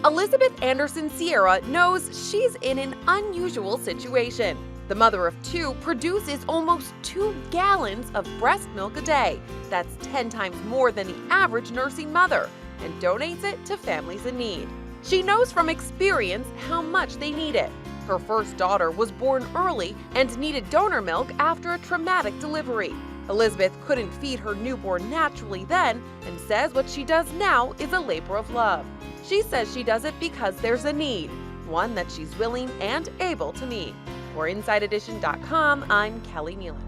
Elizabeth Anderson Sierra knows she's in an unusual situation. The mother of two produces almost 2 gallons of breast milk a day. That's 10 times more than the average nursing mother, and donates it to families in need. She knows from experience how much they need it. Her first daughter was born early and needed donor milk after a traumatic delivery. Elizabeth couldn't feed her newborn naturally then and says what she does now is a labor of love. She says she does it because there's a need, one that she's willing and able to meet. For InsideEdition.com, I'm Kelly Nealon.